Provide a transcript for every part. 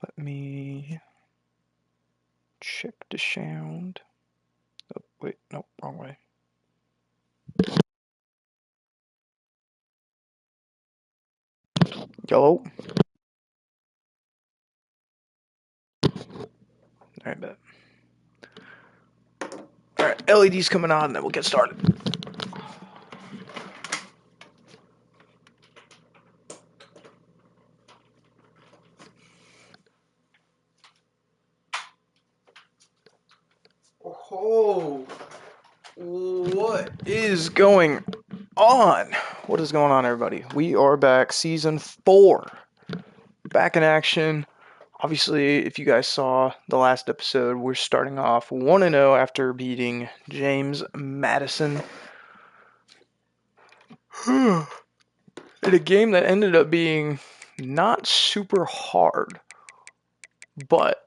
Let me check the sound. Oh, wait, no, wrong way. Yellow. Alright, bet. Alright, LED's coming on, and then we'll get started. Oh, what is going on? What is going on, everybody? We are back, season 4. Back in action. Obviously, if you guys saw the last episode, we're starting off 1-0 after beating James Madison. In a game that ended up being not super hard, but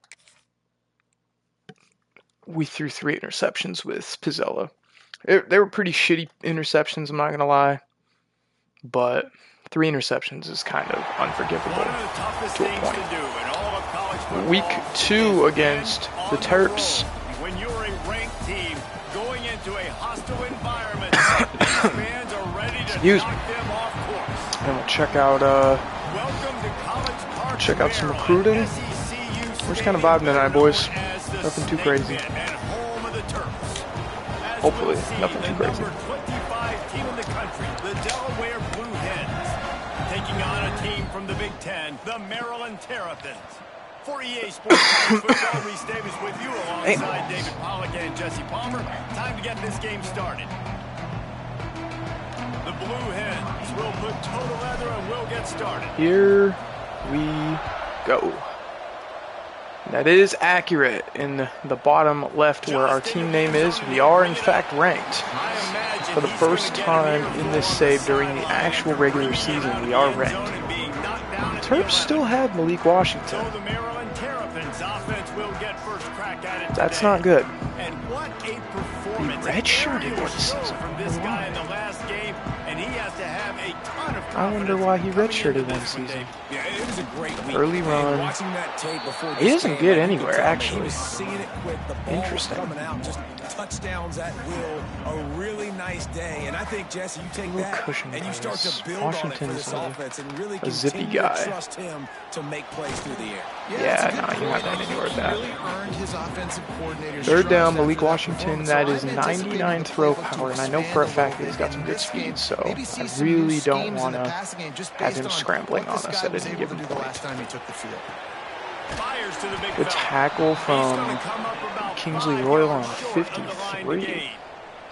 we threw 3 interceptions with Pizzella. They were pretty shitty interceptions, I'm not going to lie, but 3 interceptions is kind of unforgivable to a point. Week 2 against the Terps. When you're a ranked team going into a hostile environment, fans are ready to knock them off course. And we'll check out some recruiting. We're just kind of vibing tonight, boys. Nothing too crazy. Hopefully, nothing too crazy. Number 25 team in the country, the Delaware Blue Hens, taking on a team from the Big Ten, the Maryland Terrapins. For EA Sports Football, Reese Davis with you alongside David Pollack and Jesse Palmer. Time to get this game started. The Blue Hens will put total leather and we'll get started. Here we go. That is accurate. In the bottom left where our team name is, we are in fact ranked. For the first time in this save during the actual regular season, we are ranked. The Terps still have Malik Washington. That's not good. He redshirted one season. I wonder why he redshirted one season. Early run. He doesn't get anywhere, actually. Interesting. Touchdowns at will, a really nice day, and I think Jesse, you take that and you start to build Washington's on it for this offense and really a zippy continue guy. to trust him to make plays through the air. Yeah, no, you're not going anywhere with that. Third down, Malik Washington. That is 99 throw power, and I know for a fact that he's got some good speed, so I really don't want to have him scrambling on us at any given point. Good tackle from Kingsley Royal on 53.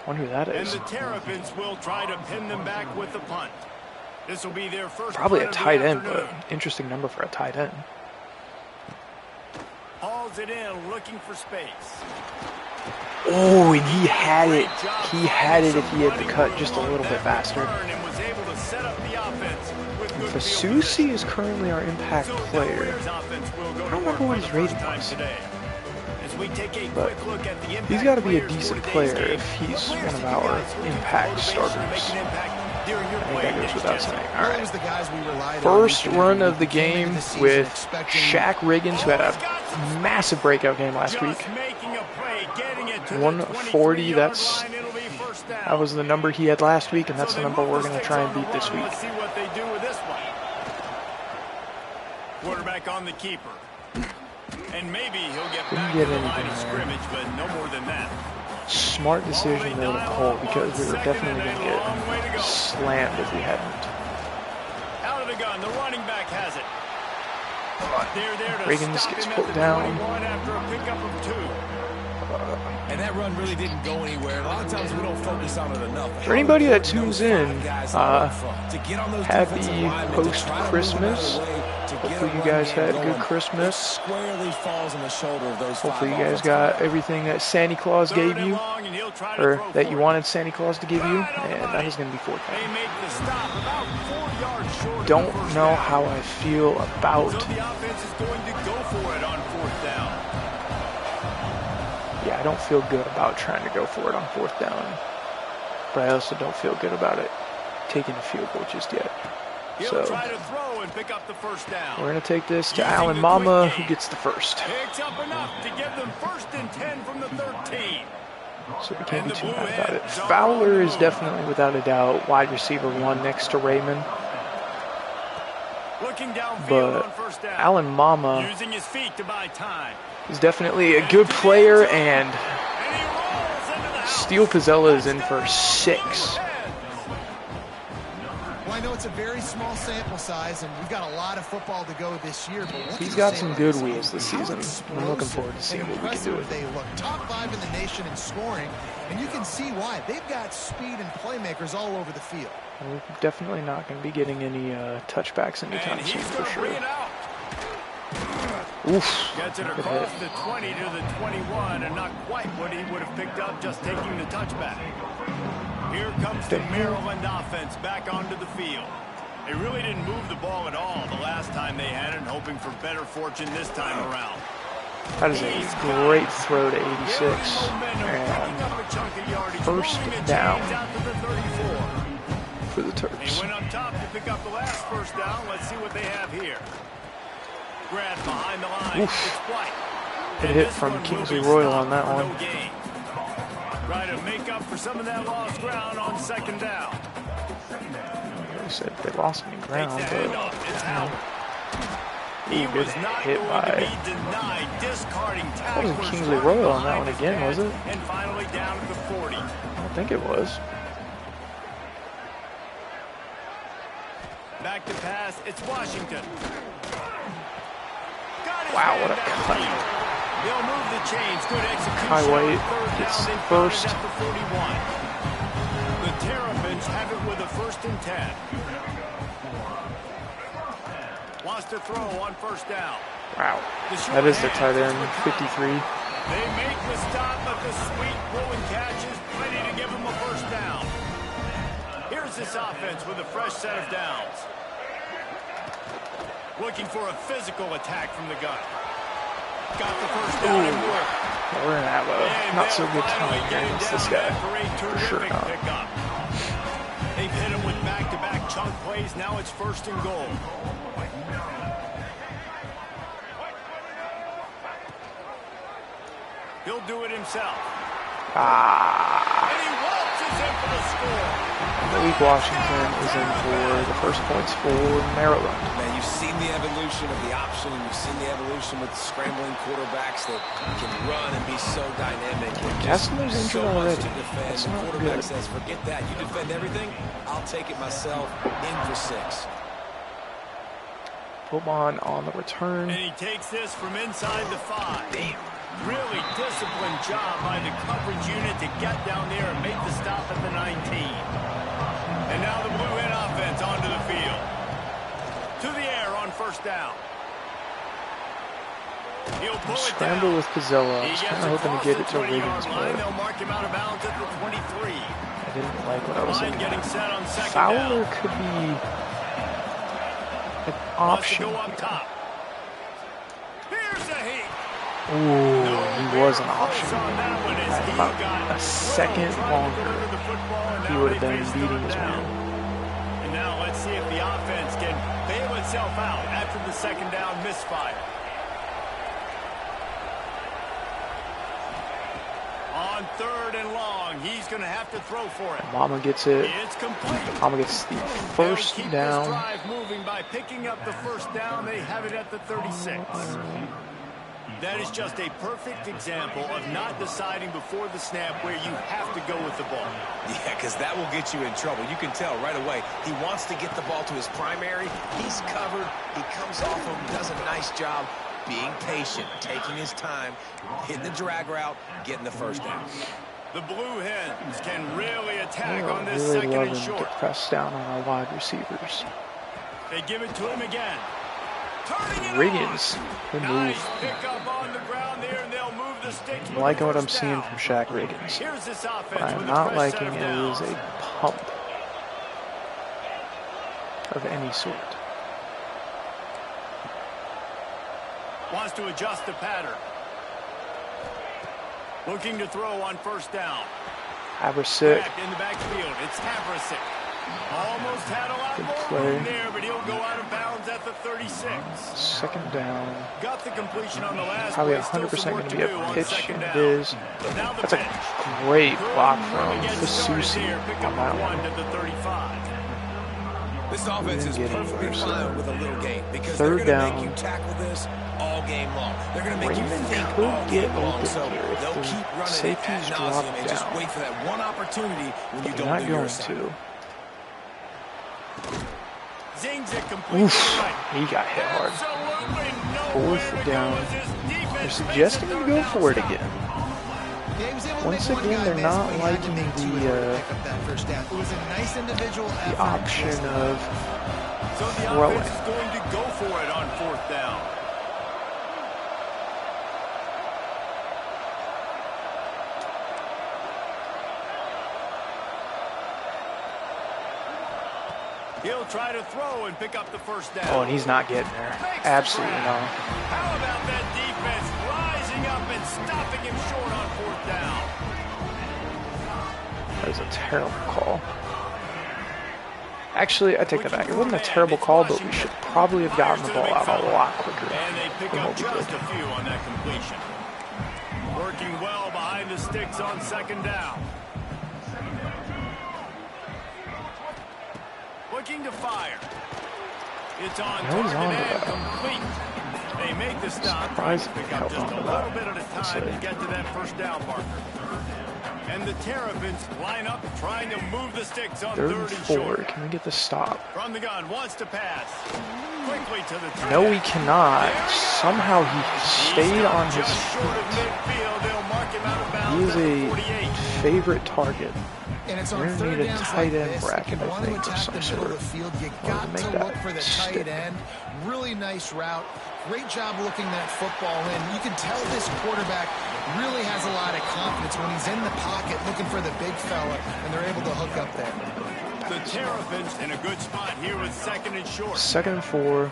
Wonder who that is. And the Terrapins will try to pin them back with the punt. This will be their first. Probably a tight end, but interesting number for a tight end. Hauls it in, looking for space. Oh, and he had it. He had it if he had the cut just a little bit faster. Fasusi is currently our impact player. I don't remember what his rating was. But he's got to be a decent player if he's one of our impact starters. I think that goes without saying. Alright. First run of the game with Shaq Riggins, who had a massive breakout game last week. 140, that was the number he had last week, and that's the number we're going to try and beat this week. Quarterback on the keeper. And maybe he'll get back to the line of scrimmage, but no more than that. Smart decision though to pull, because we were definitely going to get slammed if we hadn't. Out of the gun, the running back has it. Riggins gets put down. After a pickup of 2. And that run really didn't go anywhere. A lot of times we don't focus on it enough. For anybody that tunes in, happy post-Christmas. Hopefully you guys had a good Christmas. Hopefully you guys got everything that Santa Claus gave you, or that you wanted Santa Claus to give you, and that is going to be 4th down. Don't know how I feel about Yeah, I don't feel good about trying to go for it on 4th down. But I also don't feel good about it taking a field goal just yet. So try to throw and pick up the first down. We're going to take this to Allen Mama, who gets the first. Picks up enough to give them 1st and 10 from the 13. So we can't be too mad about it. Fowler is definitely, without a doubt, wide receiver 1 next to Raymond. But Allen Mama is definitely a good player, and Steel Pizzella is in for 6. Well, I know it's a very small sample size, and we've got a lot of football to go this year. But he's got some good wheels this season. I'm looking forward to seeing what we can do with they look top 5 in the nation in scoring, and you can see why. They've got speed and playmakers all over the field. We're definitely not going to be getting any touchbacks anytime soon, for sure. Oof. Gets it across the 20 to the 21, and not quite what he would have picked up just taking the touchback. Here comes the Maryland offense back onto the field. They really didn't move the ball at all the last time they had it, hoping for better fortune this time around. That is a great throw to 86. And 1st down for the Terps. He went on top to pick up the last 1st down. Let's see what they have here. Grab behind the line. Oof. It's White. Good hit from Kingsley Royal on that one. Try to make up for some of that lost ground on 2nd down. They said they lost any ground, but he was not hit going by. to be denied, discarding That wasn't Kingsley Royal on that one again, was it? And finally down at the 40. I don't think it was. Back to pass, it's Washington. Wow, what a cut. They'll move the chains. Good execution. Kai White gets 1st. The Terrapins have it with a 1st and 10. Wants to throw on 1st down. Wow. That is the tight end, 53. They make the stop, but the sweet throw and catch is ready to give them a 1st down. Here's this offense with a fresh set of downs. Looking for a physical attack from the gun. Got the 1st down and work. We're going to have a not so good time against this guy. For sure not. They've hit him with back-to-back chunk plays. Now it's 1st and goal. He'll do it himself. And he waltzes in for the score. Malik Washington is in for the 1st points for Maryland. Man, you've seen the evolution of the option, and you've seen the evolution with scrambling quarterbacks that can run and be so dynamic. Kessler's injured already. That's not quarterback good. Says, forget that. You defend everything, I'll take it myself. In for 6. Bowman on the return. And he takes this from inside the 5. Damn. Really disciplined job by the coverage unit to get down there and make the stop at the 19. And now the Blue Hen offense onto the field. To the air on 1st down. He'll pull Scramble with Pizzella. I was kind of hoping to get it to Wiggins, but they'll mark him out of bounds at the 23. I didn't like what I was looking getting set on 2nd Fowler down. Could be an option. Go up top. Here's a heat. Ooh, he was an option. About a second longer, he would have been beating his man. And now let's see if the offense can bail itself out after the 2nd down misfire. On 3rd and long, he's going to have to throw for it. Mama gets it. It's complete. Mama gets the 1st down. This drive moving by picking up the 1st down. They have it at the 36. That is just a perfect example of not deciding before the snap where you have to go with the ball. Yeah, because that will get you in trouble. You can tell right away he wants to get the ball to his primary. He's covered. He comes off him, does a nice job being patient, taking his time, hitting the drag route, getting the 1st down. The Blue Hens can really attack on this really 2nd and short. To press down on our wide receivers. They give it to him again. Riggins, good move. Nice pick up on the ground there, and they'll move the sticks. I'm liking what I'm seeing from Shaq Riggins. What I'm not liking is a pump of any sort. Wants to adjust the pattern. Looking to throw on first down. Haversick. Back in the backfield, it's Haversick. Almost had a lot Good more play. room there, but he'll go out of bounds at the 36. Second down. Got the completion on the last Probably play. 100% going to be a pitch, and it is. Now the That's a pitch. great block Good from run to get started Fasusi there. Pick on up that the one. one at the 35. This offense is Get perfectly anywhere, so fine with a little game because third they're going to down. make you tackle this all game long. They're going to make you Raymond think could all get game long. open So here if they'll the keep running it safeties ad drop nauseum and just down. wait for that one opportunity when you They're don't not do your going assignment. to. Zings it complete Oof, to the right. he got hit hard. Absolutely nowhere Fourth to go down. as this defense They're makes suggesting a you third go down for it stop. again. Yeah, he was able to Once make one again, guy they're miss, not but he had to liking make two in order to the pick up that first down. It was a nice individual effort. option of So the throwing. offense is going to go for it on fourth down. He'll try to throw and pick up the first down. Oh, and he's not getting there. Absolutely not. How about that defense rising up and stopping him short on fourth down? That was a terrible call. Actually, I take that back. It wasn't a terrible call, but we should probably have gotten the ball out a lot quicker And they pick than up what we just did. a few on that completion. Working well behind the sticks on second down. Looking to fire. It's on No, he's target on to and that. complete. They make the stop, trying to Surprised pick he up held just on a to that. little bit at a time to get to that first down marker. And the Terrapins line up, trying to move the sticks on Third third and and 4. short. Can we get the stop? From the gun, wants to pass. Quickly to the track. No, we cannot. Somehow he stayed on his Just short of feet. midfield. They'll mark him out of He bounds is at the a 48. favorite target. And it's We're on gonna third need a downs tight like end this, bracket, if you I want think, to of attack some the middle of sort. the field, you Or got make to that look for the stick. tight end. Really nice route. Great job looking that football in. You can tell this quarterback really has a lot of confidence when he's in the pocket looking for the big fella, and they're able to hook up there. The Terrapins in a good spot here with second and short. Second and 4.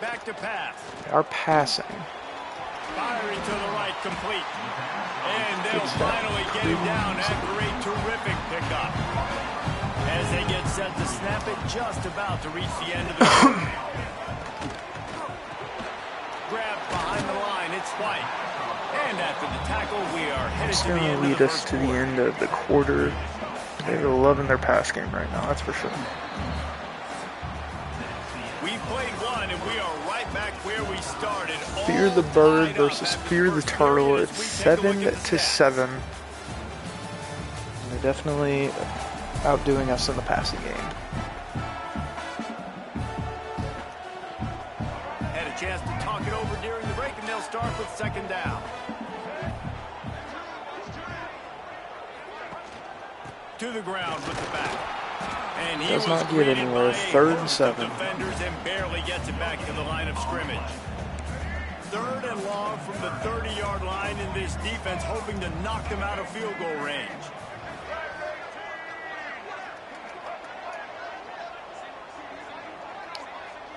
Back to pass. They are passing. Firing to the right, complete. And they'll Good start. finally get him down after a terrific pickup. As they get set to snap it, just about to reach the end of the quarter. Grabbed behind the line, it's White. And after the tackle, we are headed It's to the going end to of lead the us first to the quarter. end of the quarter. They're loving their pass game right now, that's for sure. We played one, and we are right back where we started. Fear the All bird tied versus up after fear the the first turtle. period It's as we take a look 7 at the to stats. 7. They're definitely outdoing us in the passing game. Had a chance to talk it over during the break, and they'll start with second down. To the ground with the back. And he Does was not get greeted anywhere. by a Third and host of 7. defenders and barely gets it back to the line of scrimmage. Third and long from the 30-yard line, in this defense hoping to knock them out of field goal range.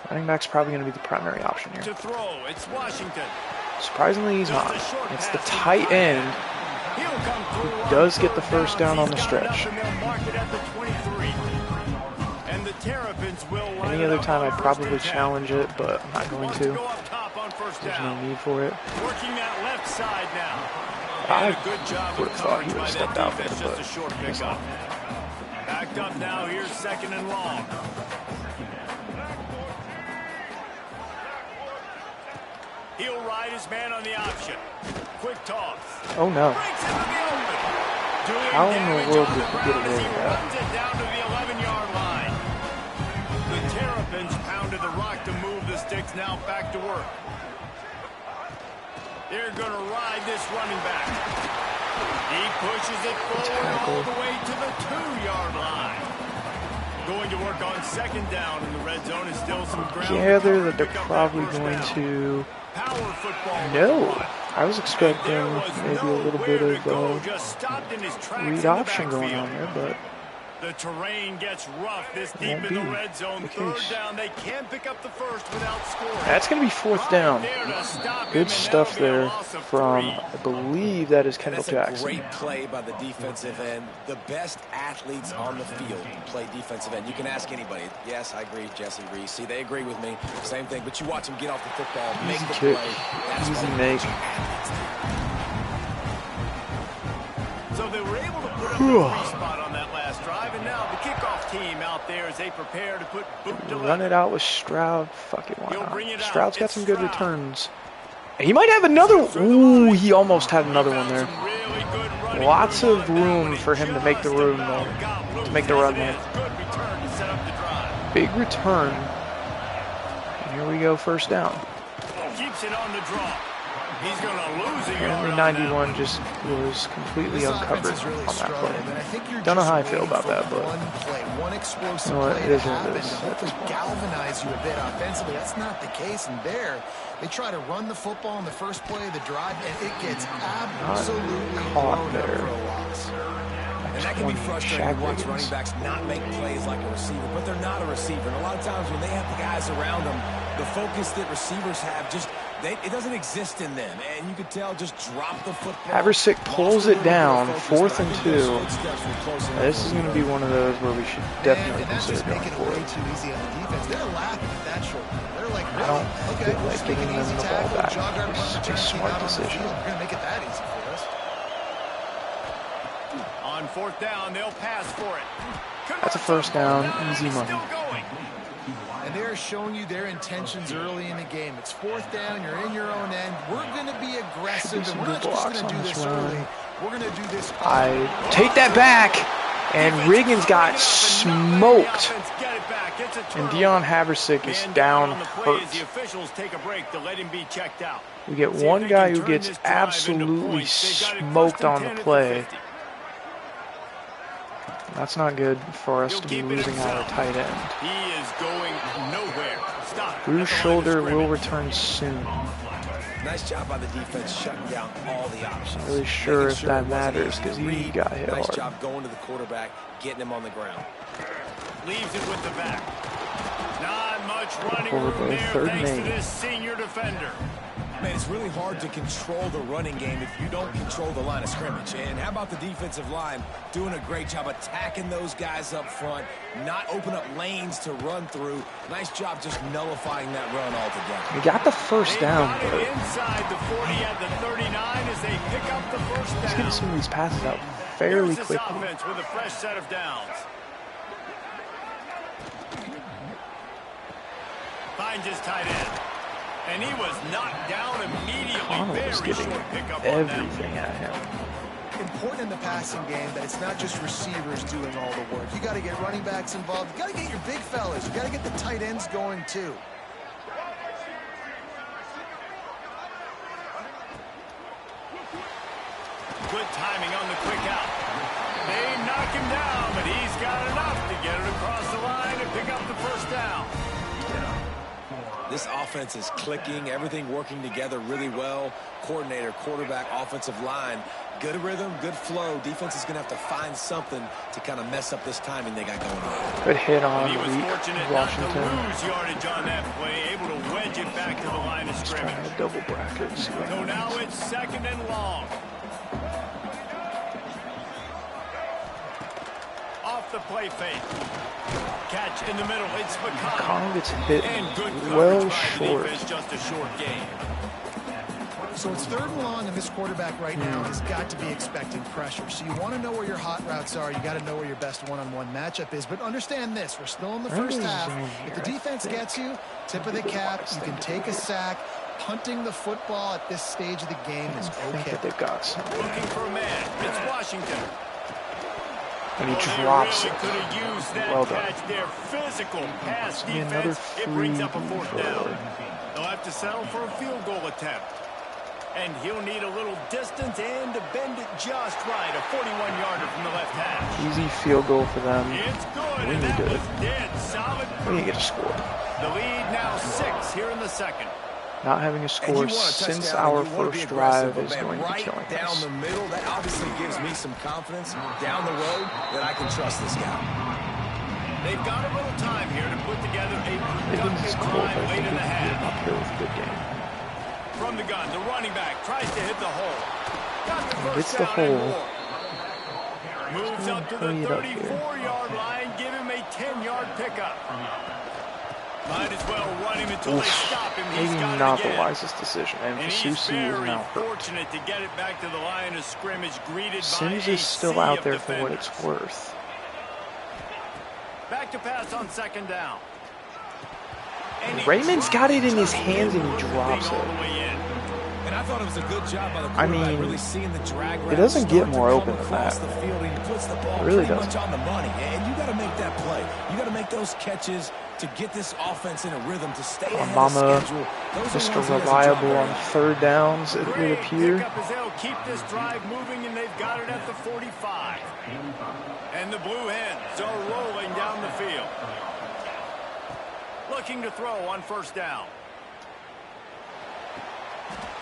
Running back's probably going to be the primary option here. To throw, it's Washington. Surprisingly, he's not. Just a short It's the pass tight end. He'll come through on does get third the first down on the He's got enough, stretch. and they'll mark it at the 23. And the Terrapins will line Any it other up time on I'd first probably and 10. challenge it, but I'm not going Wants to. go up top on first There's down. no need for it. Working that left side now. I And a good job would of have thought he coverage would by have that stepped out there, defense, but just a short I guess pickup. not. Backed up now, here's second and long. He'll ride his man on the option. Quick toss. Oh no. Breaks into the open. Doing How in the damage world on did the he get ground away as he with that? runs it down to the 11-yard line. The Terrapins pounded the rock to move the sticks, now back to work. They're going to ride this running back. He pushes it forward all the way to the 2-yard line. Going to work on second down in the red zone is still some ground. Gather that they're Pick up probably first going down. to. Power football with the No, run. I was expecting There was maybe a little nowhere bit to go, of just stopped in his tracks in read the option going backfield. on there, but The terrain gets rough this deep in the red zone. Third down, they can pick up the first without scoring. That's going to be fourth down. Good stuff there from, I believe that is Kendall Jackson. That's a great play by the defensive end. The best athletes on the field play defensive end. You can ask anybody. Yes, I agree, Jesse Reese. See, they agree with me. Same thing, but you watch them get off the football, make the play. That's easy make. So they were able to put up a free spot on that last drive, and now the kickoff team out there as they prepare to put boot to run it out with Stroud. Fuck it, why not? Stroud's got some good returns. He might have another. Ooh, he almost had another one there. Lots of room for him to make the room there, to make the run there. Big return. And here we go, first down. Keeps it on the draw. He's going to lose it. Apparently 91 just was completely uncovered on that play. Don't know how I feel about that, but you know what, it is what it is at this point. Galvanize you a bit offensively. That's not the case, and there they try to run the football in the first play of the drive, and it gets absolutely caught there. And that can be frustrating to watch running backs not make plays like a receiver, but they're not a receiver. And a lot of times when they have the guys around them, the focus that receivers have just it doesn't exist in them, and you could tell just drop the football. Haversick pulls it down, 4th and 2. This is going to be one of those where we should definitely consider going for it. They're laughing at that short. They're like, I don't feel like giving them the ball back. It's a smart decision. We're going to make it that easy for us. On 4th down, they'll pass for it. That's a first down, easy money. And they're showing you their intentions early in the game. It's 4th down, you're in your own end. We're going to be aggressive, and we're not just going to do this early. We're going to do this. I take that back, and Riggins got smoked. And Deion Haversick is down hurt. We get one guy who gets absolutely smoked on the play. That's not good for us to be losing our tight end. He is going nowhere. Stop. Bruce Shoulder will return soon. Nice job by the defense shutting down all the options. Not really sure if that matters because he got hit hard. Nice job going to the quarterback, getting him on the ground. Leaves it with the back. Not much running room there thanks to this senior defender. Man, it's really hard to control the running game if you don't control the line of scrimmage. And how about the defensive line doing a great job attacking those guys up front, not open up lanes to run through. Nice job just nullifying that run altogether. We got the first down, but inside the 40 at the 39 as they pick up the first down. Let's get some of these passes out fairly quickly. Offense with a fresh set of downs. Finds his tight end. And he was knocked down immediately. Connell was getting everything at him. Important in the passing game that it's not just receivers doing all the work. You got to get running backs involved. You got to get your big fellas. You got to get the tight ends going too. Good timing on the quick out. They knock him down, but he's got enough to get it across the line and pick up the first down. This offense is clicking, everything working together really well. Coordinator, quarterback, offensive line, good rhythm, good flow. Defense is going to have to find something to kind of mess up this timing they got going on. Good hit on he was fortunate Washington. Not to lose yardage on that play, able to wedge it back to the line of scrimmage. Double brackets. So now it's 2nd and long. Off the play fake. Catch in the middle. It's McConnell gets hit well short. Just a short game. So it's 3rd and long, and this quarterback right now has got to be expecting pressure. So you want to know where your hot routes are. You got to know where your best one-on-one matchup is. But understand this: we're still in the first half. If the defense gets you, tip of the cap. You can take a sack. Punting the football at this stage of the game is okay. They got some. Looking for a man. It's Washington. And he drops it. Well done. Their physical pass defense, it brings up a 4th down. They'll have to settle for a field goal attempt. And he'll need a little distance and to bend it just right. A 41-yarder from the left hash. Easy field goal for them. It's good. We need to dead solid. We need to get a score. The lead now 6 here in the 2nd. Not having a score since our first drive is going to be killing down us. the middle. That obviously gives me some confidence down the road that I can trust this guy. They've got a little time here to put together a Higgins is productive cold, but drive I late think in we the can get him half. up here with a good game. From the gun, the running back tries to hit the hole. Got the first Gets the down and hole. more. Moves up to the 34-yard line, give him a 10-yard pickup. Might as well run him until they stop him. He's Maybe got not it the again. wisest decision. And And he's Fasusi is very now hurt. fortunate to get it back to the line of scrimmage, greeted Sims by is a still sea out of there for what defenders. it's worth. Back to pass on second down. Raymond's got it in his hands and he drops it. And I thought it was a good job by the I quarterback, mean, really seeing the drag route it doesn't get start to more come open than across that. the field, and he puts the ball It really pretty doesn't. much on the money. And you got to make that play. You got to make those catches to get this offense in a rhythm to stay ahead Mama, of schedule. Those are Mr. ones he doesn't Reliable drop on very third downs, it would Great appear. pickup as they'll keep this drive moving, and they've got it at the 45. And the Blue Hens are rolling down the field. Looking to throw on first down.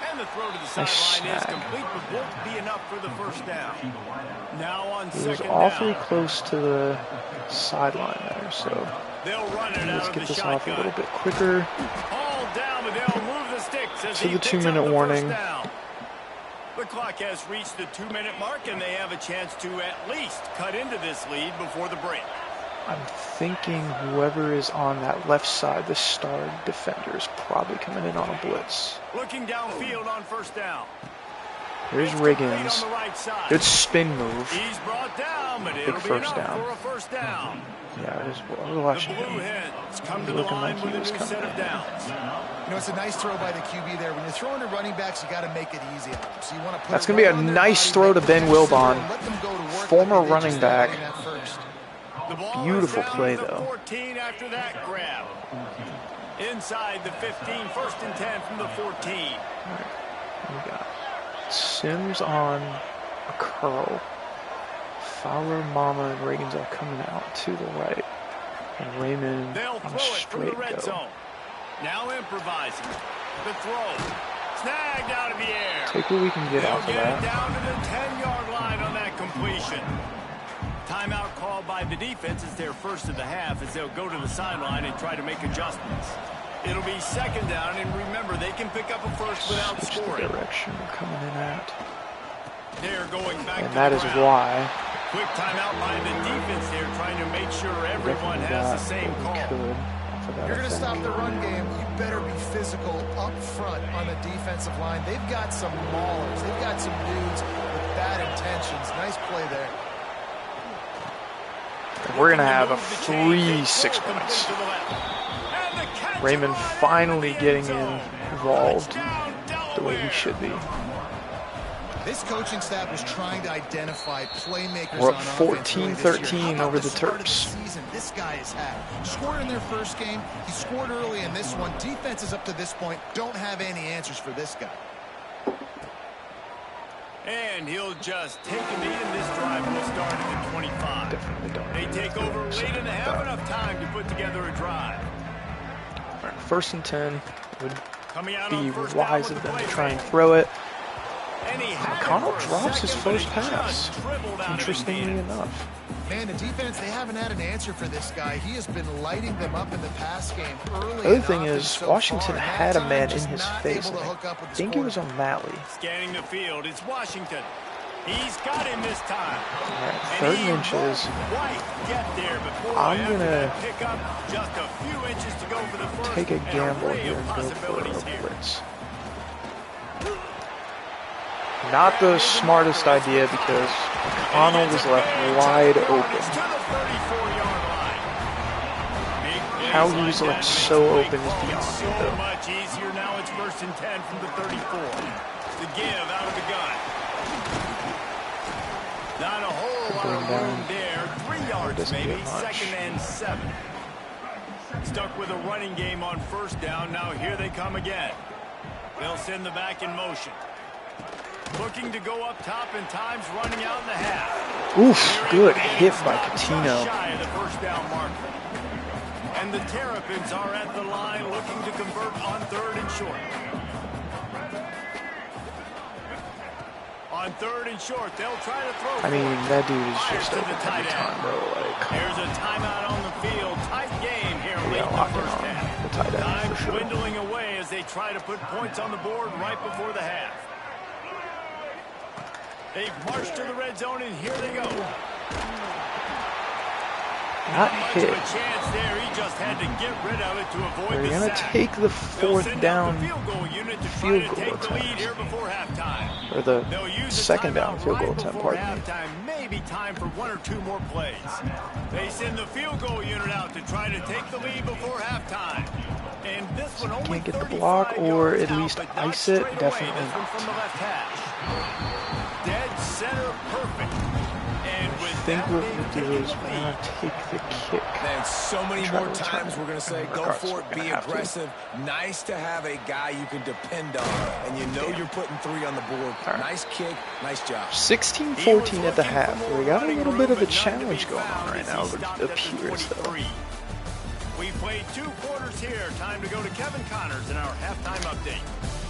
And the throw to the Nice sideline is snag. complete, but won't be enough for the first down. Now on He was second awfully down. close to the sideline there, so They'll run it let's out of get the this off a shotgun. little bit quicker. All down, but they'll move the sticks as To he the picks 2-minute up the warning. first down. The clock has reached the 2-minute mark, and they have a chance to at least cut into this lead before the break. I'm thinking whoever is on that left side, the star defender, is probably coming in on a blitz. Looking downfield on first down. There's It's complete Riggins. on the right side. Good spin move. He's brought down, but Big it'll be first enough down. for a first down. Yeah, it is. I was The watching Blue him. Hens come to the Looking line like he with a was new coming set of in. downs. You know, it's a nice throw by the QB there. When you're throwing to running backs, you got to make it easy on them. So you want to put That's it going to be right a on their nice body, throw make to Ben them consider Wilbon, and let them go to work former like they did running just there, back. getting that first. The ball Beautiful is down play, to the though. 14 after that grab. Inside the 15, first and 10 from the 14. We got Sims on a curl. Fowler, Mama, and Riggins are coming out to the right. And Raymond They'll on throw a it from the straight red go. zone. Now improvising. The throw. Snagged out of the air. Take what we can get They'll off of get it that. down to the 10-yard line on that completion. Timeout called by the defense. It's their first of the half as they'll go to the sideline and try to make adjustments. It'll be second down, and remember, they can pick up a first without Switch the scoring. direction we're coming in at. They're going back And to that the is ground. why Quick timeout by the defense here, trying to make sure everyone definitely has got the same what we call. could off of that You're going to stop offense. the run game. You better be physical up front on the defensive line. They've got some maulers. They've got some dudes with bad intentions. Nice play there. And we're going to have a free 6 points. Raymond finally getting involved the way he should be. This coaching staff was trying to identify playmakers We're on up offense really this year. 14-13 How about over the start of Terps. season this guy has had? Scored in their first game. He scored early in this one. Defenses up to this point don't have any answers for this guy. And he'll just take a knee, and this drive will start at the 25. Definitely don't. They take over late and have enough time to put together a drive. All right, first and 10 would Coming out be on first down wise with of the them to play try and fake. throw it. And he had it Connell for a drops his second, but first he pass. just dribbled out of his Interestingly hand. enough. Man, the defense, they haven't had an answer for this guy. He has been lighting them up in the pass game early. The other and thing often is, so Washington far. had a That man time, in just his not face. able to And hook up with I the think it was scoring. O'Malley. Scanning the field, it's Washington. He's got him this time. All right, And third he and inches. won't quite get there before I'm after gonna that pickup, just a few inches to go for the first. Take a and gamble array here of and go for possibilities a here. blitz. Not the smartest idea because Connell was left wide open. To the 34-yard line. Big plays How he like was that left make so the play open is calling beyond so me, though. much easier. Now it's first and 10 from the 34. The give out of the gun. Not a whole lot of room there. 3 yards Doesn't maybe. get much. Second and 7. Stuck with a running game on first down. Now here they come again. They'll send the back in motion. Looking to go up top, and time's running out in the half. Oof, good hit by Just Patino. shy of the first down marker. And the Terrapins are at the line looking to convert on 3rd and short. On 3rd and short, they'll try to throw. I mean, that dude is just to open the tight every end. time, bro. Like, There's a timeout on the field. Tight game here we late in gotta the lock in first on half. the tight end Time for sure. dwindling away as they try to put points on the board right before the half. They've marched to the red zone, and here they go. Not Much hit. of a chance there. He just had to get rid of it to avoid They're the gonna sack. take the They'll 4th send down out the field goal unit to try field to goal take the lead attempt. here before halftime. Or the They'll use 2nd the down timeout field goal right attempt, before pardon me. halftime. Maybe time for 1 or 2 more plays. They send the field goal unit out to try to take the lead before halftime. And this one only Can't get the block, or at least but not ice it. straight away. Definitely This one not. from the left hash. Dead center, perfect. And I with think that, what they've we'll do taken is the we're lead. gonna take the kick. Man, so many Try to more return times it. we're going to say, go Regardless, for we're it, gonna be have to. aggressive. Nice to have a guy you can depend on, and you know you're putting 3 on the board. All right. Nice kick, nice job. 16-14 at the half. We got a little bit of a challenge going on right now, it appears, though. We played 2 quarters here. Time to go to Kevin Connors in our halftime update.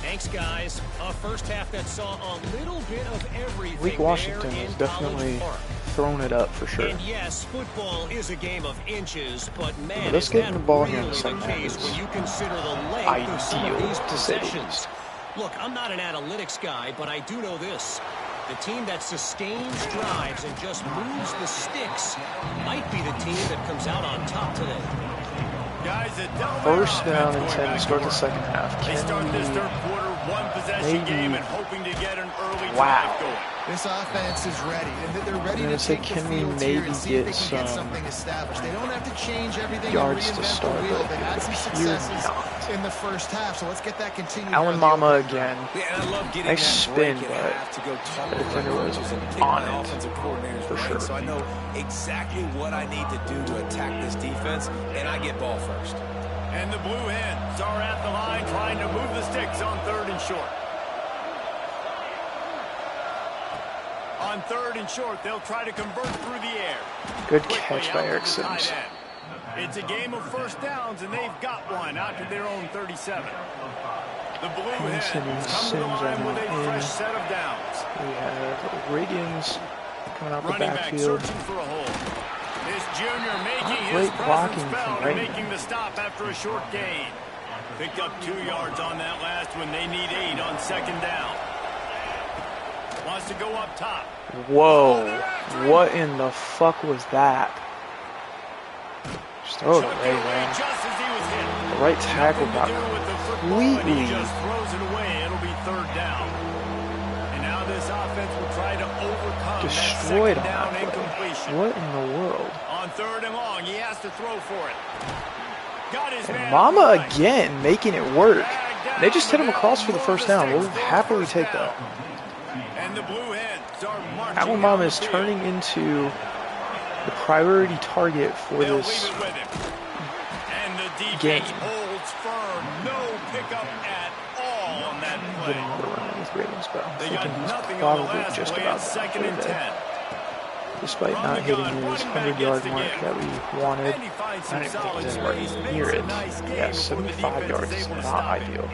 Thanks, guys. A first half that saw a little bit of everything. Week Washington there has in definitely College Park. thrown it up for sure. And yes, football is a game of inches, but man, Let's is get that in the ball here in really the second the half. case It's when you consider the length of some of ideal, these to say the possessions. least. Look, I'm not an analytics guy, but I do know this. The team that sustains drives and just moves the sticks might be the team that comes out on top today. Guys, the Delaware 1st down and offense 10 going to start the back to 2nd half. work. They start this 3rd quarter, 1 possession maybe- game and hoping to get an early Wow. drive going. This offense is ready, and they're ready I'm to gonna say, take the can we field here maybe and see if they get can get some something established. They don't have to change everything yards and to reinvent start, the wheel. but They had some you're successes not. in the first half, so let's get that continued. Alan here on the Mama opening again. Yeah, and I love getting Nice that spin, break but at half to go talk the to defender the was coaches and pick on my it, offensive coordinator's for brain, sure. so I know exactly what I need to do to attack this defense, and I get ball first. And the Blue Hens are at the line trying to move the sticks on 3rd and short. On 3rd and short, they'll try to convert through the air. Good Quickly catch out by to Eric the tight Sims. end. It's a game of 1st downs, and they've got one out to their own 37. The Blue Hens Henson and come to the Sims line are with a in. fresh set of downs. We have Riggins coming out the Running back backfield. searching for a hole. This junior making Great his presence blocking felt from and Raymond. making the stop after a short gain. Picked up 2 yards on that last one. They need 8 on 2nd down. Wants to go up top. Whoa, what in the fuck was that? Just throw it Took away, it away man. just as he was hit. The right tackle Nothing got to do with the football, and he completely just throws it away. It'll be 3rd down. And now this offense will try to overcome destroyed that 2nd on down that play. incompletion. What in the world? On 3rd and long, he has to throw for it. Got his man And Mama behind. again making it work. They just hit him across for the 1st down. We'll happily take that. And the Blue Hens are marching Alan down Mama the is field. turning into the priority target for They'll this leave it with him. And the defense game. holds firm. No pickup at all on that play. Getting another run with Ravens, but I'm They thinking got he's nothing on the probably last just play. about It's done 2nd for and the day. 10. Despite From not the hitting gun, his running back 100-yard gets the mark gain. that we wanted. And he finds I some didn't think solid he was anywhere space. near Makes a it. nice gain Yeah, before the 75 defense yards is is able to not stop it. ideal,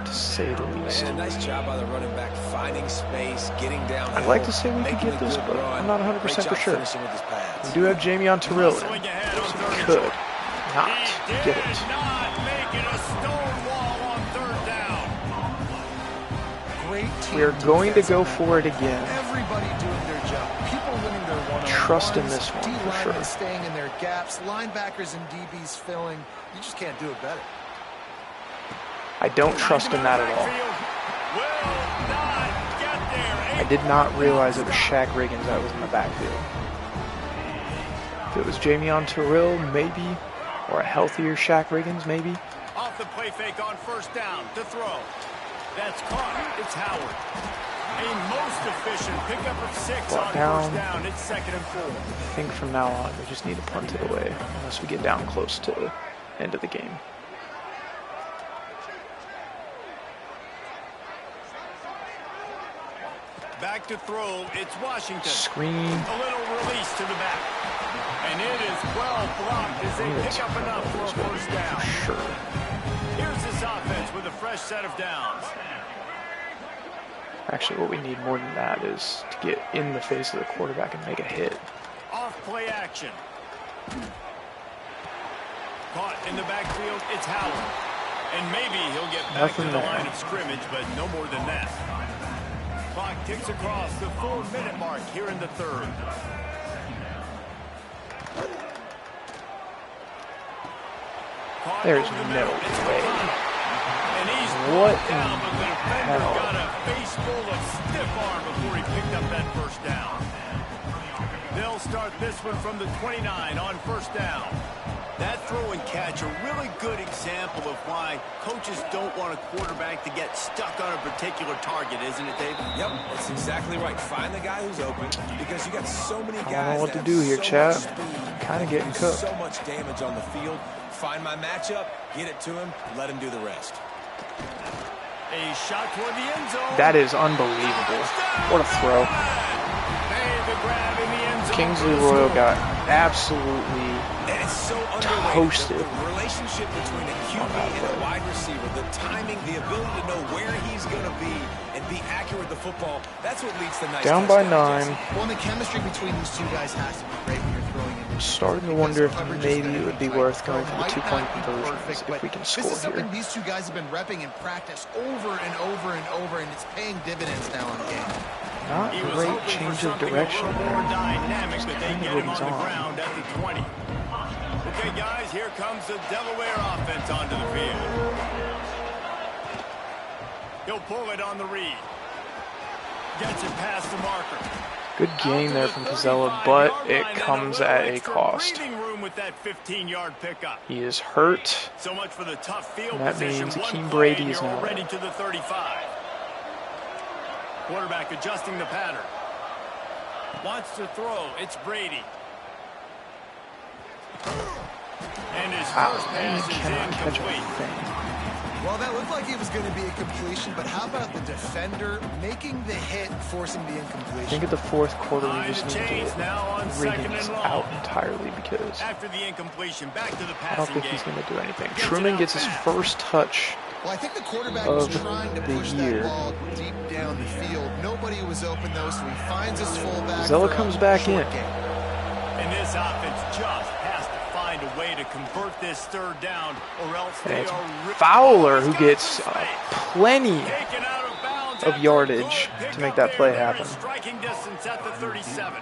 to say the least. And a nice job by the running back finding space, getting down. I'd like to say we could get this, but I'm not 100% for sure. We do have Jamie on Terrell, so Swing ahead on we 3rd and could short. not He get did it. not make it a stone wall on 3rd down. Great team We are going to defense go on that. for it again. Everybody doing their job. People winning their one-on-ones. Trust in this one, for D-linemen sure. staying in their gaps. Linebackers and DBs filling. You just can't do it better. I don't trust in that at all. Will not get there. I did not realize it was Shaq Riggins that was in the backfield. If it was Jamie on Terrell, maybe, or a healthier Shaq Riggins, maybe. Off the play fake on 1st down to throw. That's caught. It's Howard. A most efficient pickup of 6 Brought on down. 1st down. It's 2nd and 4. I think from now on, we just need to punt it away, unless we get down close to the end of the game. Back to throw, it's Washington. Screen. A little release to the back. And it is well blocked as they pick up enough for a first down. Sure. Here's this offense with a fresh set of downs. Actually, what we need more than that is to get in the face of the quarterback and make a hit. Off play action. Caught in the backfield, it's Howard. And maybe he'll get back to the line of scrimmage, but no more than that. Clock ticks across the 4-minute mark here in the third. There's no way. And he's what down, but the defender hell? got a face full of stiff arm before he picked up that first down. They'll start this one from the 29 on first down. That throw and catch a really good example of why coaches don't want a quarterback to get stuck on a particular target, isn't it, David? Yep, that's exactly right. Find the guy who's open because you got so many guys. I don't know what to that do have here, so Chad. much speed, Kind of getting do cooked. So much damage on the field. Find my matchup, get it to him, let him do the rest. A shot toward the end zone. That is unbelievable. What a throw. Made the grab in the end zone. Kingsley Royal got absolutely And it's so underrated. toasted. The relationship between a QB and a wide receiver, the timing, the ability to know where he's going to be and be accurate with the football, that's what leads to nice Down by touchdowns, 9. Well, and the chemistry between these two guys has to be great when you're throwing it. Starting to wonder if maybe it would be worth going for the 2-point conversion if we can This score is something here. these two guys have been repping in practice over and over and over, and it's paying dividends now in the game. Not He was great hoping for change of something direction a little more there. dynamic, but they Kinda get what him on he's the on. ground at the 20. Okay, guys, here comes the Delaware offense onto the field. He'll pull it on the read. Gets it past the marker. Good gain there from Pizzella, but it comes at a cost. Room with that 15-yard pickup. He is hurt. So much for the tough field That position. means One Akeem play Brady and is you're now already to the 35. Quarterback adjusting the pattern. Wants to throw. It's Brady. And his first pass is incomplete. Well, that looked like it was going to be a completion, but how about the defender making the hit, forcing the I incompletion? think at the fourth quarter we Behind just the need chains to now on get second Riggins and long. out entirely because After the incompletion, back to the I don't passing think game. he's going to do anything. Gets it Truman out gets his fast. first touch. Well, I think the quarterback was of trying to the push year. that ball deep down the field. Nobody was open, though, so he finds his fullback. Zella for a comes back short in. gain. And this offense just has to find a way to convert this third down, or else And they it's are Fowler Oh, who he's got gets some space. plenty Taken out of bounds of after a yardage good to make pickup that play there. They're in happen. Striking distance at the 37.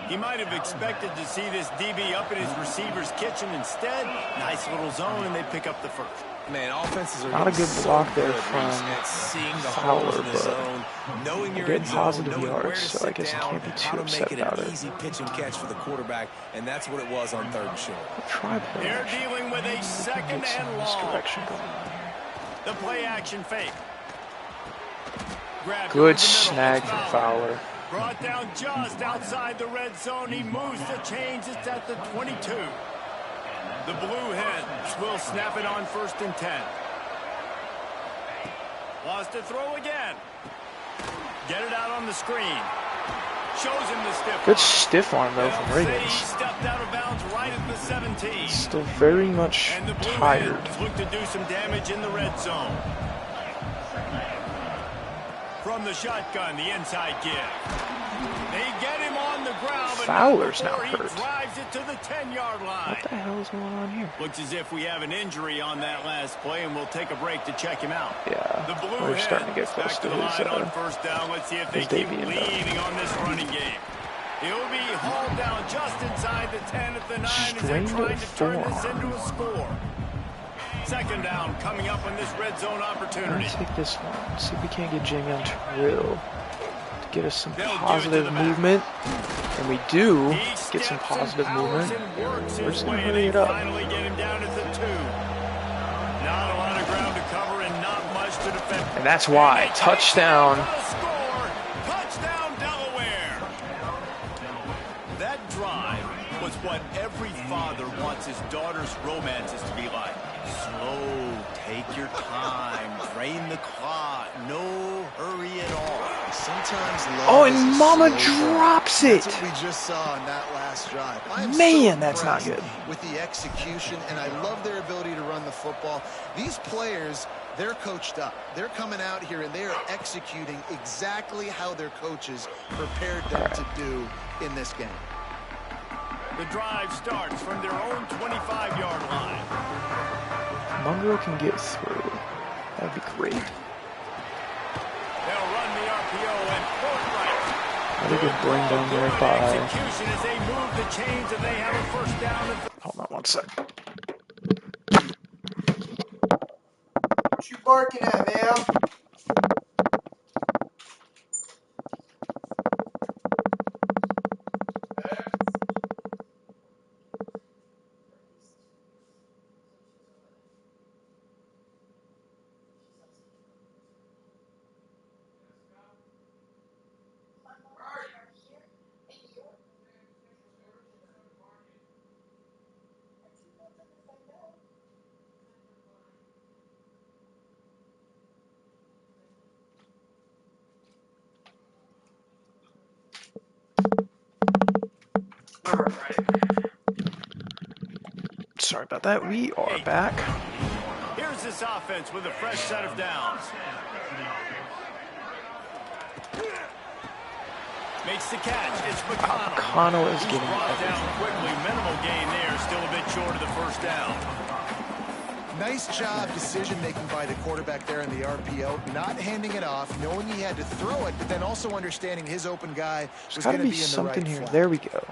He might have expected to see this DB up in his receiver's kitchen. Instead, nice little zone, and they pick up the first. Man, offenses are Not a good so block there good, from Reese, at seeing the Fowler, holes in the but zone, knowing you're getting in zone, positive knowing yards, where to so I sit guess you down, can't be too how to upset make about it it. an easy pitch and catch for the quarterback, and that's what it was on third and short. Try play They're action. dealing with a second Get some and long. misdirection going on here. The play action fake. Grabbed Good over the middle. snag It's from Fowler. Brought down just outside the red zone. He moves the chains. It's at the 22. The Blue Hens will snap it on 1st and 10. Wants to throw again. Get it out on the screen. Shows him the stiff Good arm. stiff arm though from They'll say he Riggins. stepped out of bounds right at the 17. Still very much And the Blue tired. Hens look to do some damage in the red zone. From the shotgun, the inside give. They get him on the ground, but Fowler's not now before hurt. he drives it to the 10-yard line. What the hell is going on here? Looks as if we have an injury on that last play, and we'll take a break to check him out. Yeah, The Blue we're starting to get Hens close back to the his, line on first down. Let's see if they his keep debut, though. leading on this running game. He'll be hauled down just inside the 10 at the 9 as they're Strained trying to turn this forearm. into a score. Second down coming up on this red zone opportunity. Let's take this one. See if we can't get Jamie on Trill to get us some They'll give it to positive the back. movement. And we do He get some steps positive and powers movement. and works We're his just going way, to and hurry they it up. finally get him down at the 2. Not a lot of ground to cover and not much to defend. And that's why. And they Touchdown. take the score. Touchdown, Delaware. That drive was what every father wants his daughter's romances to be like. Slow, take your time, drain the clock, no hurry at all. Sometimes love Oh, is and a Mama slow burn. drops it. That's what we just saw in that last drive. I am Man, so that's not impressed good. with the execution, and I love their ability to run the football. These players, they're coached up. They're coming out here, and they are executing exactly how their coaches prepared them to do in this game. The drive starts from their own 25-yard line. Munro can get through. That'd be great. They'll run the RPO and pull it right. Another good bring down there by. Execution as they move the chains and they have a first down. Hold on one sec. What you barking at, man? Sorry about that. We are back. Here's this offense with a fresh set of downs. Makes the catch. It's McConnell. McConnell is He's getting brought everything. down quickly. Minimal gain there. Still a bit short of the first down. Nice job decision-making by the quarterback there in the RPO, not handing it off, knowing he had to throw it, but then also understanding his open guy was There's going got to to be be in the something right here. flat. There we go.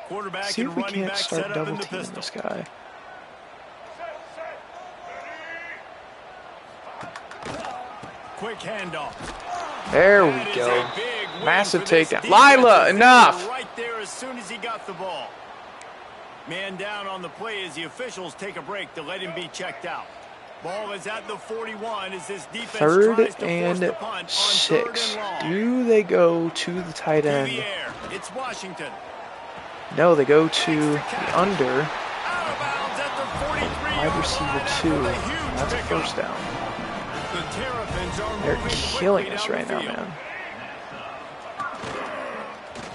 Quarterback See and if we running can't back start set up double in the teaming pistol. this guy. Quick handoff. There we That is go. a big win Massive for this takedown. defense. Lila, enough! Right there as soon as he got the ball. Man down on the play as the officials take a break to let him be checked out. Ball is at the 41 as this defense Third tries to force and the punt on 6. 3rd and long. Do they go to the tight To end? the air. It's Washington. No, they go to the under. Out of bounds at the 43. Wide receiver 2. That's a first down. The Terrapins are They're moving killing quickly us down right the now, field. man.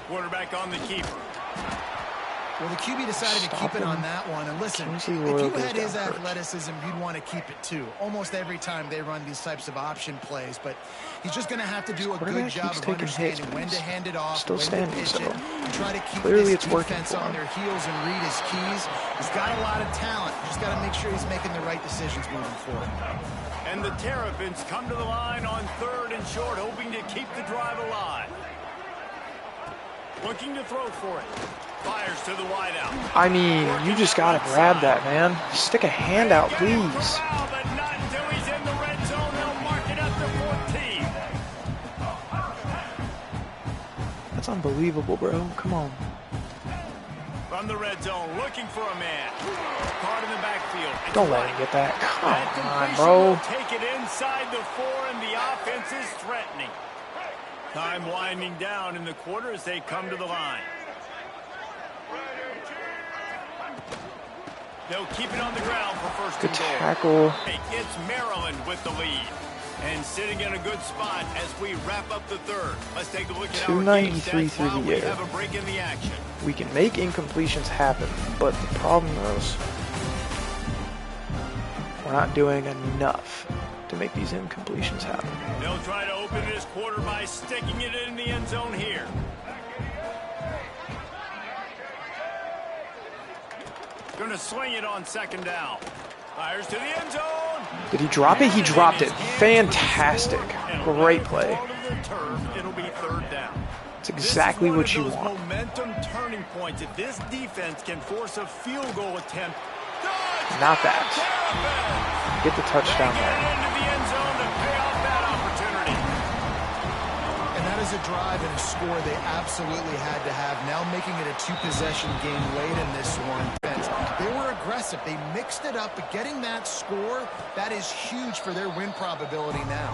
Quarterback on the keeper. Well, the QB decided to keep it on that one. And listen, if Kingsley Royal you goes had his down first. athleticism, you'd want to keep it too. Almost every time they run these types of option plays. But he's just going to have to do a good Quarterback job keeps of taking hits, understanding but when to he's hand it off, still when standing, to pitch so it, and try to keep clearly this it's working defense for on him. their heels and read his keys. He's got a lot of talent. Just got to make sure he's making the right decisions moving forward. And the Terrapins come to the line on 3rd and short, hoping to keep the drive alive. Looking to throw for it. Fires to the wideout. I mean, you just gotta grab that, man. Stick a hand out, please. Corral, but not until he's in the red zone. They'll mark it up to 14. That's unbelievable, bro. Come on. From the red zone, looking for a man. Caught in the backfield. It's Don't let White. him get that. Come That on, completion bro. will take it inside the 4, and the offense is threatening. Time winding down in the quarter as they come to the line. They'll keep it on the ground for first Good and goal. tackle. It's Maryland with the lead. And sitting in a good spot as we wrap up the 3rd. Let's take a look at our game 293 stats through while the we air. have a break in the action. We can make incompletions happen, but the problem is we're not doing enough to make these incompletions happen. They'll try to open this quarter by sticking it in the end zone here. Going to swing it on 2nd down. Fires to the end zone. Did he drop it? He dropped it. Fantastic. Great play. It'll be 3rd down. It's exactly what you This is one want. of those momentum turning points. If this defense can force a field goal attempt, Not that. Get the touchdown get there. into the end zone to pay off that opportunity. And that is a drive and a score they absolutely had to have. Now making it a 2-possession game late in this one. They were aggressive. They mixed it up, but getting that score, that is huge for their win probability now.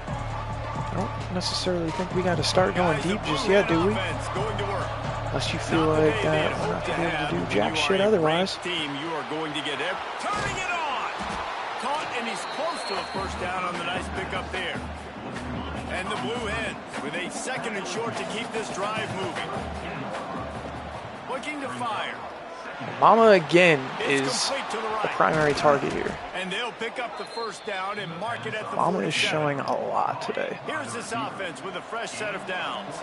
I don't necessarily think we got to start going deep just yet, do we? Offense going to work. Unless you feel like that we're not going to be able to do jack shit otherwise. Team, you are going to get turning it on. Caught, and he's close to a first down on the nice pickup there. And the Blue Hens with a 2nd and short to keep this drive moving. Looking to fire. Mama again is the primary target here. And they'll pick up the 1st down and mark it at the Mama 47. is showing a lot today. Here's this offense with a fresh set of downs.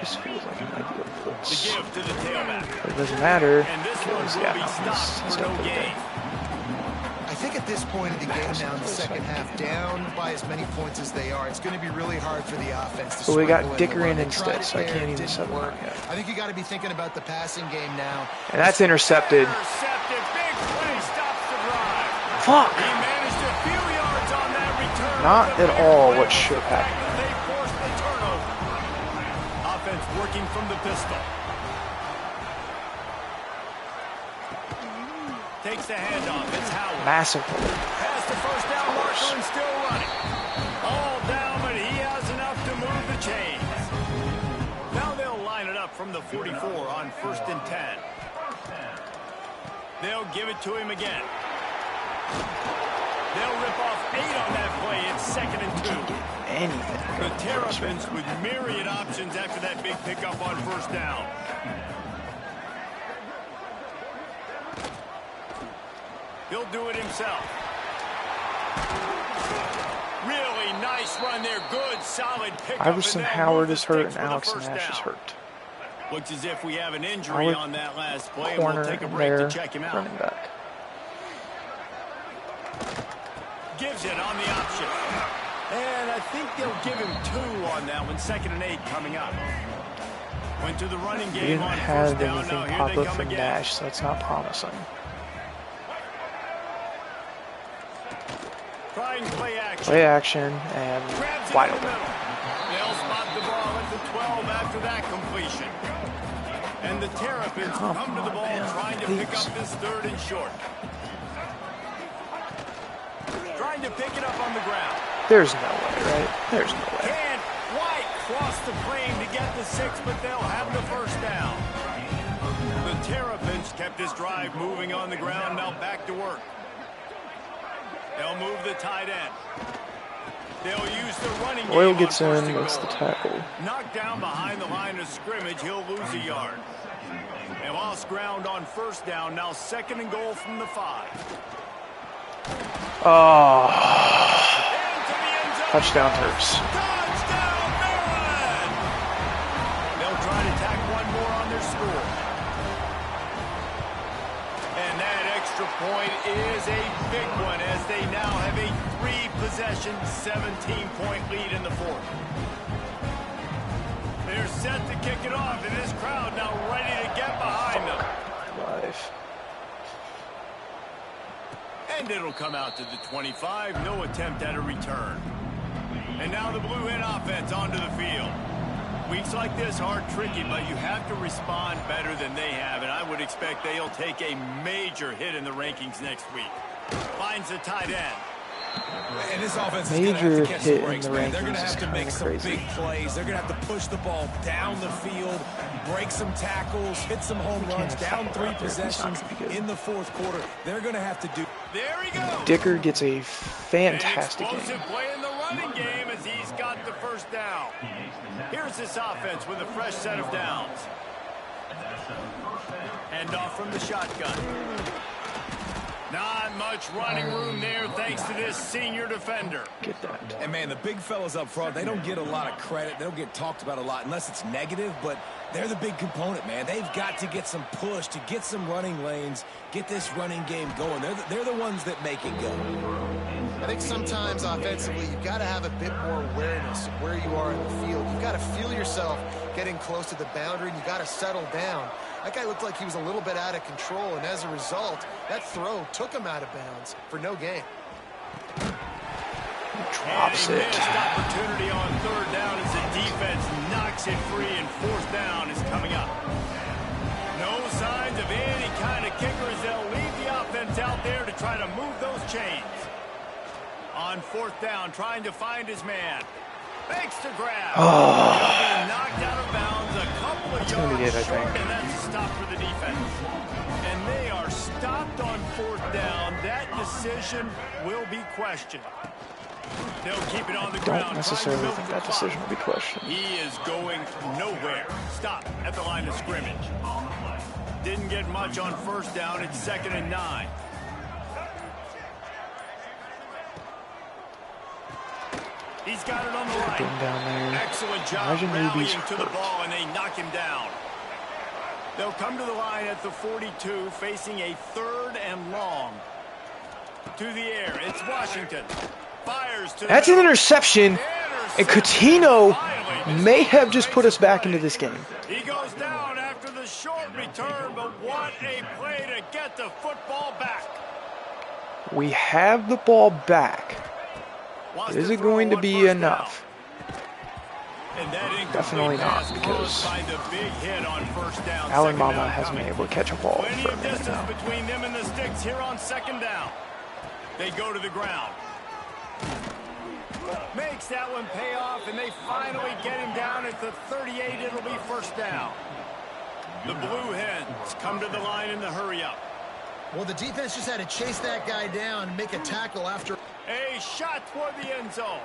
This feels like it might be a The blitz. give to the tailback. But it doesn't matter. And this one Because, will yeah, be no, stopped he's for no got the gain. I think at this point of the game now in the second half, down by as many points as they are, it's going to be really hard for the offense to But we got sprinkle Dicker in They tried instead, it so I there, can't it even didn't set him work. up yet. I think you got to be thinking about the passing game now. And that's intercepted. Intercepted. Big play stops the drive. Fuck! He managed a few yards on that return. Not The at big all play what was should the fact happen. that They forced the turnover. Offense working from the pistol. Takes the handoff. It's Howard. Massive. Past the 1st down marker and still running. All down, but he has enough to move the chains. Now they'll line it up from the 44 on 1st and 10. They'll give it to him again. They'll rip off 8 on that play. It's 2nd and 2. Anything. The Terrapins with myriad options after that big pickup on 1st down. He'll do it himself. Really nice run there. Good, solid pickup. Iverson and they'll Howard move is the hurt sticks and for the Alex 1st Nash down. is hurt. Looks as if we have an injury Howard, on that last play, and corner we'll take a and break there, to check him out. running back. Gives it on the option. And I think they'll give him 2 on that one. 2nd and 8 coming up. Went to the running We game didn't on 1st have down. anything Now here pop they up come from again. Nash, so it's not promising. Trying play action. Play action and Grabs it wide in the open. middle. They'll spot the ball at the 12 after that completion. And the Terrapins Come come to the on, ball man, trying to pick please. up this 3rd and short. Trying to pick it up on the ground. There's no way, right? There's no way. Can't quite cross the plane to get the 6, but they'll have the 1st down. The Terrapins kept this drive moving on the ground. Now back to work. They'll move the tight end. They'll use the running game. Royal gets on 1st in, and gets the goal. tackle. Knocked down behind the line of scrimmage, he'll lose a yard. They lost ground on 1st down, now 2nd and goal from the 5. Oh, Into the end zone. touchdown Terps. Touchdown, Maryland! They'll try to tack one more on their score. And that extra point is a big one as they now have a 3-possession, 17-point lead in the 4th. They're set to kick it off, and this crowd now ready to get behind them. Live. And it'll come out to the 25. No attempt at a return. And now the Blue Hen offense onto the field. Weeks like this are tricky, but you have to respond better than they have, and I would expect they'll take a major hit in the rankings next week. Finds the tight end. And this offense is Major going to have to catch hit some in breaks, the man. They're going to rankings have is to make kinda some crazy. big plays. They're going to have to push the ball down the field, break some tackles, hit some home runs, down 3 possessions in the 4th quarter. They're going to have to do. There he goes. Dicker gets a An fantastic explosive game. play in the running game as he's got the 1st down. Here's this offense with a fresh set of downs. Hand off from the shotgun. Not much running room there thanks to this senior defender. Get that. And, man, the big fellas up front, they don't get a lot of credit. They don't get talked about a lot unless it's negative, but they're the big component, man. They've got to get some push, to get some running lanes, get this running game going. They're the ones that make it go. I think sometimes offensively, you've got to have a bit more awareness of where you are in the field. You've got to feel yourself getting close to the boundary, and you've got to settle down. That guy looked like he was a little bit out of control, and as a result, that throw took him out of bounds for no gain. Drops And a it. missed opportunity on 3rd down as the defense knocks it free, and 4th down is coming up. No signs of any kind of kickers. They'll leave the offense out there to try to move those chains. On 4th down, trying to find his man. Makes the grab. He'll be knocked out of bounds a couple of gonna be yards it, I short, think. and that's a stop for the defense. And they are stopped on 4th down. That decision will be questioned. They'll keep it on the Don't ground, necessarily trying to think milk that the clock. decision will be questioned. He is going nowhere. Stop at the line of scrimmage. Didn't get much on first down. It's 2nd and 9. He's got it on the line. Down there. Excellent job Imagine Newby's rallying to the hurt. ball, and they knock him down. They'll come to the line at the 42, facing a 3rd and long. To the air, it's Washington. Fires to That's the an interception, and Coutinho may have just put us back into this game. He goes down after the short return, but what a play to get the football back. We have the ball back. Wants Is to it throw going to on be first enough? down. And that incomplete Definitely not, pass because caused by the big hit on first down. Alan Second Mama down hasn't been coming. able to catch a ball Plenty for a of minute distance now. between them and the sticks here on 2nd down. They go to the ground. Makes that one pay off, and they finally get him down at the 38. It'll be 1st down. The Blue Hens come to the line in the hurry-up. Well, the defense just had to chase that guy down and make a tackle after. A shot toward the end zone.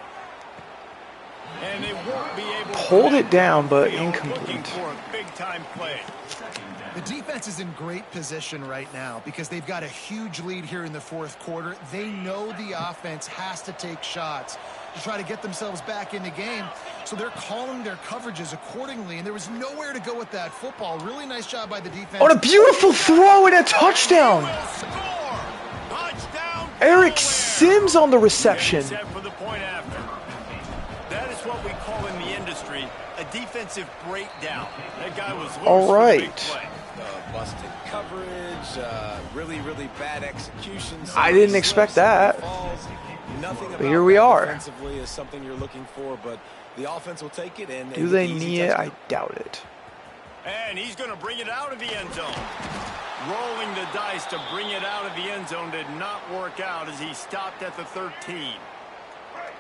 And they won't be able to Pulled it down, but Looking incomplete. for a big-time play. The defense is in great position right now because they've got a huge lead here in the 4th quarter. They know the offense has to take shots to try to get themselves back in the game. So they're calling their coverages accordingly, and there was nowhere to go with that football. Really nice job by the defense. On a beautiful throw and a touchdown! Will score. Touchdown, Eric Delaware. Sims on the reception. Getting set for the point after. That is what we call in the industry a defensive breakdown. That guy was loose All for the big right. play. Busted coverage, really, really bad execution. I didn't expect that. Nothing But here we are. Defensively is something you're looking for, but the offense will take it. And Do they need it? I doubt it. And he's going to bring it out of the end zone. Rolling the dice to bring it out of the end zone did not work out as he stopped at the 13.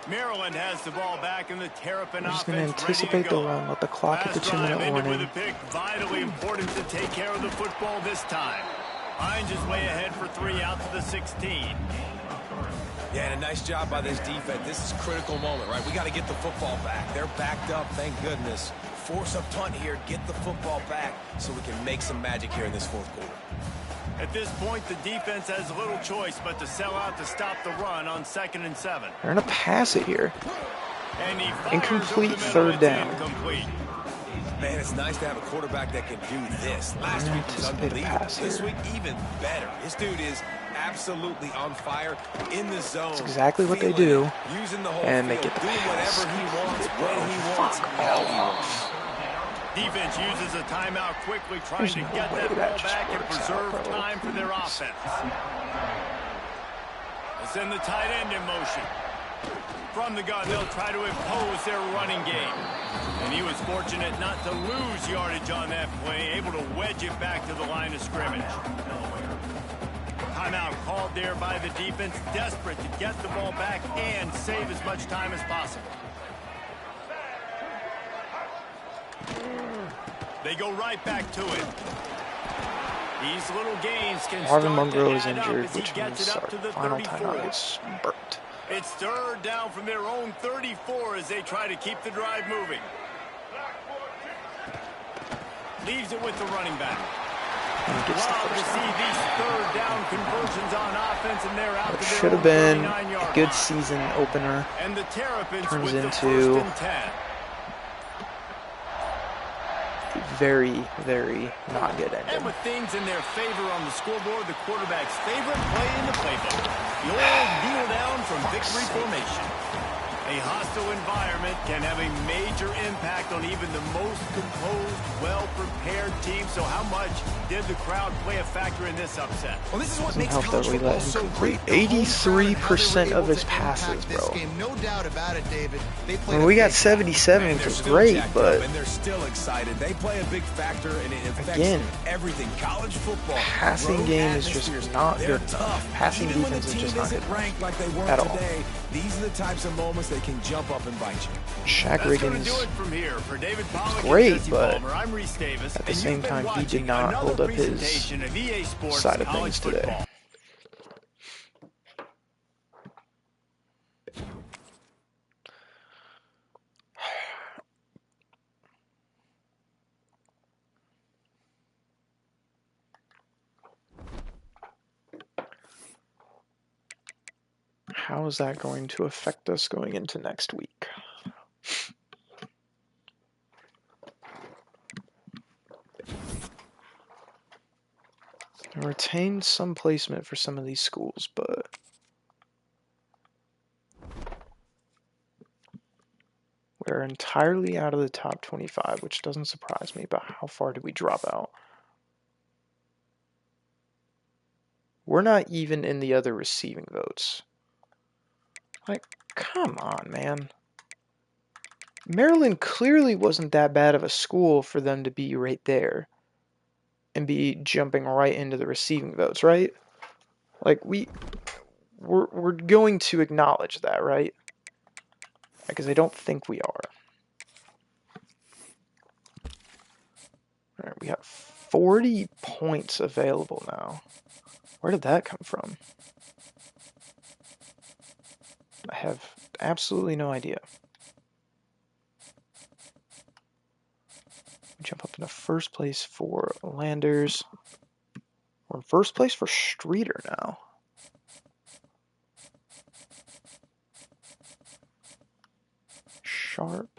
Maryland has the ball back in the Terrapin We're offense. just going to ready anticipate to the go. run, let the clock hit the Last drive 2-minute ended with warning. a pick. Vitally important to take care of the football this time. Hines is way ahead for 3 out to the 16. Yeah, and a nice job by this defense. This is a critical moment, right? We got to get the football back. They're backed up, thank goodness. Force a punt here, get the football back so we can make some magic here in this 4th quarter. At this point, the defense has little choice but to sell out to stop the run on 2nd and 7. They're going to pass it here. And he fires Incomplete over the middle. third It's down. Incomplete. Man, it's nice to have a quarterback that can do this. Last week was Anticipate a unbelievable. pass This here. week, even better. This dude is absolutely on fire in the zone. That's exactly what they feeling do. it, using the whole And they field, get the doing pass. whatever he wants, when he wants, how he wants. Defense uses a timeout quickly, trying There's to no get way that that ball just back and works out, preserve bro. time for their offense. They send the tight end in motion. From the gun, they'll try to impose their running game. And he was fortunate not to lose yardage on that play, able to wedge it back to the line of scrimmage. Timeout called there by the defense, desperate to get the ball back and save as much time as possible. They go right back to it. These little gains can Marvin start to Monroe is add up injured, as he which gets means it our up to the final 34. timeout gets burnt. It's 3rd down from their own 34 as they try to keep the drive moving. Leaves it with the running back. And gets the Wow, to first see down. these 3rd down conversions on offense, and they're out It to their should own have been 39-yard a good line. season opener. And the Terrapins Turns with the into 1st and 10. Very, very not good And ending. with things in their favor on the scoreboard, the quarterback's favorite play in the playbook. The old kneel down from victory formation. A hostile environment can have a major impact on even the most composed, well-prepared team. So how much did the crowd play a factor in this upset? Well, this is what Doesn't makes help that college we football let him so complete great. The home crowd and how they were 83% of able his to passes, impact this bro. game. No doubt about it, David. They played When a we got big 77, Man, which they're was still great, jacked but up, and they're still excited. They play a big factor, and it affects Again, everything. College football, passing road game is just atmospheres, not they're good enough. tough. Passing Even when the defense is team just not isn't good enough ranked like they were at all. today, these are the types of moments that can jump up and bite you. Shaq That's going to Riggins, do it from here. For David Pollack and great, Jesse but Palmer, I'm Reese Davis, at the and same you've been time, he watching did not another hold up his presentation of EA Sports side of College things today. Football. how is that going to affect us going into next week? I retained some placement for some of these schools, but we're entirely out of the top 25, which doesn't surprise me, but how far did we drop out? We're not even in the other receiving votes. Like, come on, man. Maryland clearly wasn't that bad of a school for them to be right there and be jumping right into the receiving votes, right? Like, we're going to acknowledge that, right? Because I don't think we are. Alright, we have 40 points available now. Where did that come from? I have absolutely no idea. We jump up into first place for Landers. We're in first place for Streeter now. Sharp.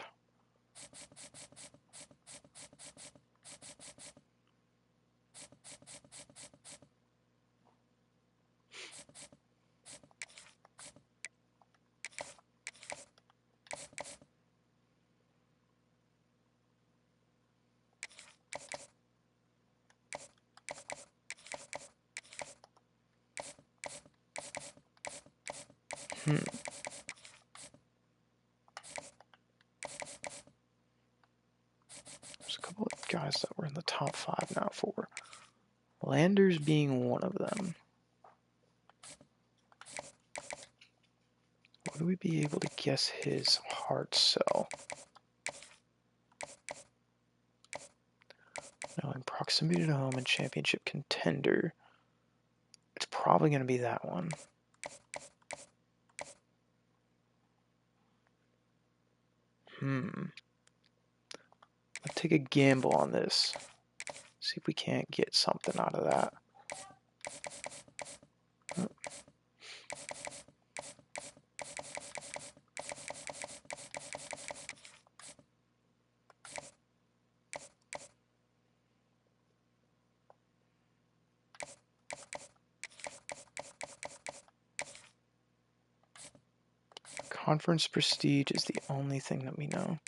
There's a couple of guys that were in the top 5 now for. Landers being one of them. Would we be able to guess his hard sell? Knowing proximity to home and championship contender, it's probably going to be that one. Let's take a gamble on this. See if we can't get something out of that. Conference prestige is the only thing that we know.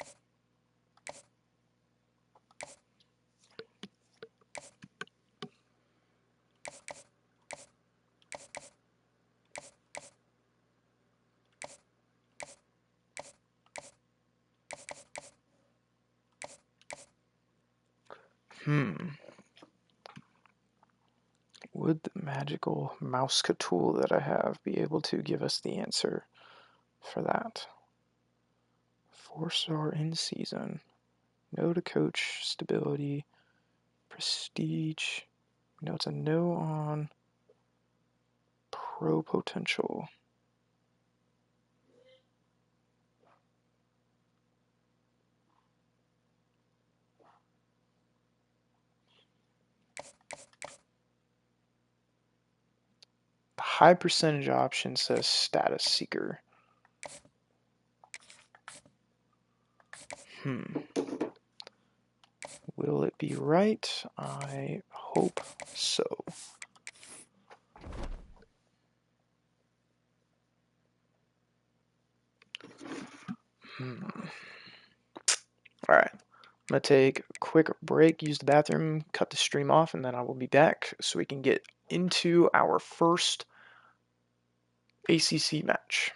Would the magical mouse tool that I have be able to give us the answer for that? 4-star in season. No to coach, stability, prestige. No, it's a no on pro potential. The high percentage option says status seeker. Will it be right? I hope so. Alright. I'm going to take a quick break, use the bathroom, cut the stream off, and then I will be back so we can get into our first ACC match.